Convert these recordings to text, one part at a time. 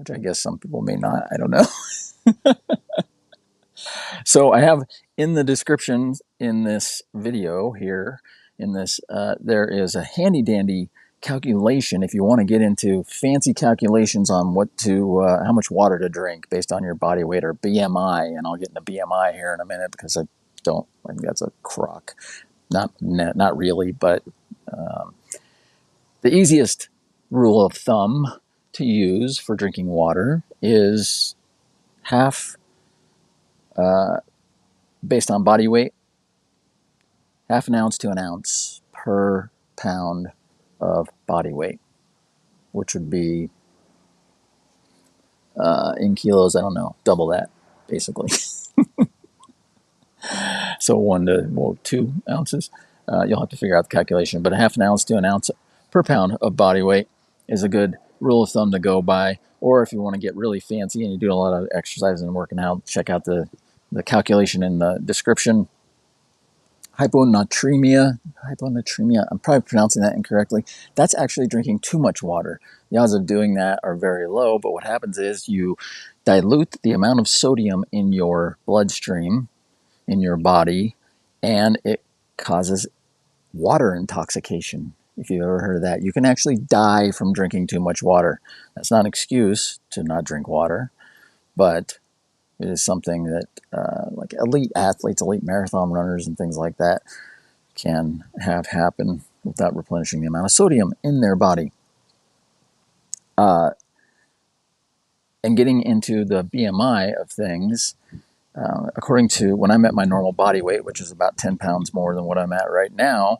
which I guess some people may not. I don't know. So I have in the description in this video here, there is a handy dandy calculation if you want to get into fancy calculations on how much water to drink based on your body weight or BMI. And I'll get into BMI here in a minute because I think that's a crock. Not really, but the easiest rule of thumb to use for drinking water is half, based on body weight, half an ounce to an ounce per pound of body weight, which would be in kilos, I don't know, double that, basically. So 2 ounces. You'll have to figure out the calculation, but a half an ounce to an ounce per pound of body weight is a good rule of thumb to go by. Or if you want to get really fancy and you do a lot of exercise and working out, check out the calculation in the description. Hyponatremia, I'm probably pronouncing that incorrectly. That's actually drinking too much water. The odds of doing that are very low, but what happens is you dilute the amount of sodium in your bloodstream, in your body, and it causes water intoxication. If you've ever heard of that, you can actually die from drinking too much water. That's not an excuse to not drink water, but it is something that like elite athletes, elite marathon runners, and things like that can have happen without replenishing the amount of sodium in their body. And getting into the BMI of things, according to when I'm at my normal body weight, which is about 10 pounds more than what I'm at right now,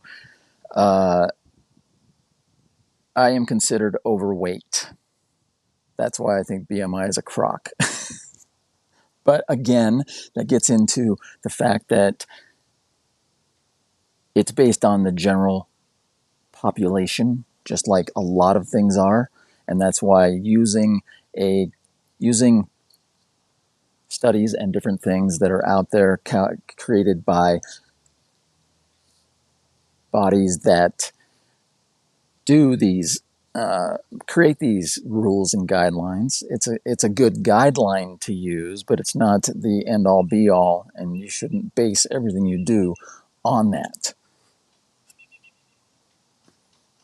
I am considered overweight. That's why I think BMI is a crock. But again, that gets into the fact that it's based on the general population, just like a lot of things are. And that's why using studies and different things that are out there created by bodies that do these create these rules and guidelines. It's a good guideline to use, but it's not the end all be all, and you shouldn't base everything you do on that.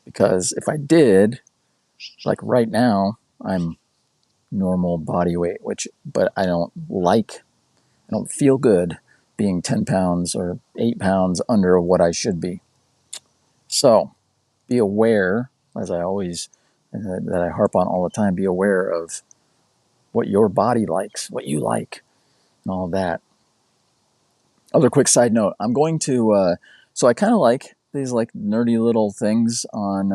Because if I did, like right now, I'm normal body weight, but I don't feel good being 10 pounds or 8 pounds under what I should be. So be aware, as I always, that I harp on all the time, be aware of what your body likes, what you like, and all that. Other quick side note, I'm going to, so I kind of like these like nerdy little things on,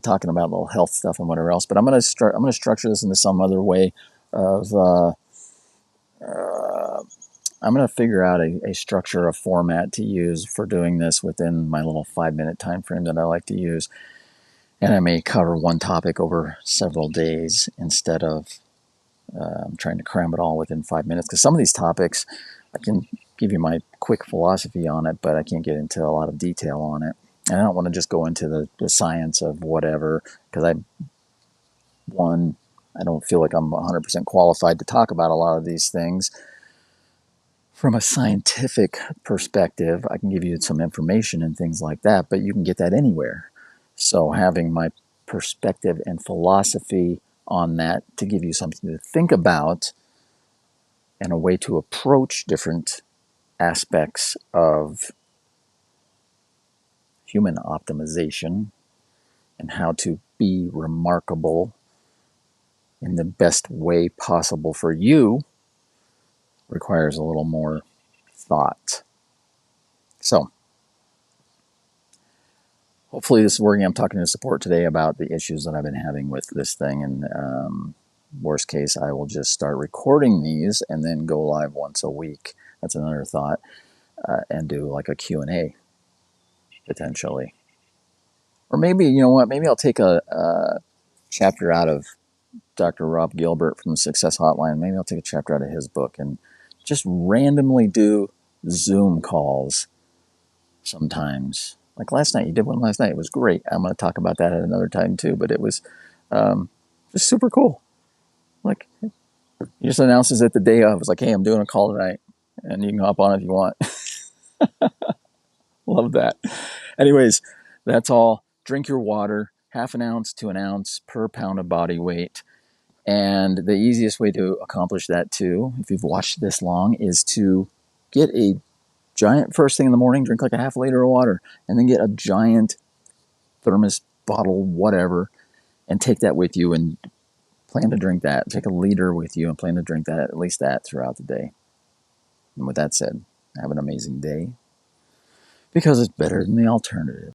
talking about little health stuff and whatever else, but I'm going to structure this into some other way of, I'm going to figure out a structure, a format to use for doing this within my little 5-minute time frame that I like to use. And I may cover one topic over several days instead of trying to cram it all within 5 minutes. Because some of these topics, I can give you my quick philosophy on it, but I can't get into a lot of detail on it. And I don't want to just go into the science of whatever, because I don't feel like I'm 100% qualified to talk about a lot of these things. From a scientific perspective, I can give you some information and things like that, but you can get that anywhere. So having my perspective and philosophy on that to give you something to think about and a way to approach different aspects of human optimization and how to be remarkable in the best way possible for you requires a little more thought. So hopefully this is working. I'm talking to support today about the issues that I've been having with this thing. And worst case, I will just start recording these and then go live once a week. That's another thought. And do like a Q&A, potentially. Or maybe, you know what, maybe I'll take a chapter out of Dr. Rob Gilbert from the Success Hotline. Maybe I'll take a chapter out of his book and just randomly do Zoom calls sometimes. Like last night, you did one last night. It was great. I'm going to talk about that at another time too, but it was Just super cool. Like, he just announces it the day of. It's like, hey, I'm doing a call tonight, and you can hop on if you want. Love that. Anyways, that's all. Drink your water, 1/2 ounce to an ounce per pound of body weight. And the easiest way to accomplish that too, if you've watched this long, is to get a giant, first thing in the morning, drink like a 1/2 liter of water, and then get a giant thermos bottle, whatever, and take that with you and plan to drink that. Take a liter with you and plan to drink that, at least that, throughout the day. And with that said, have an amazing day, because it's better than the alternative.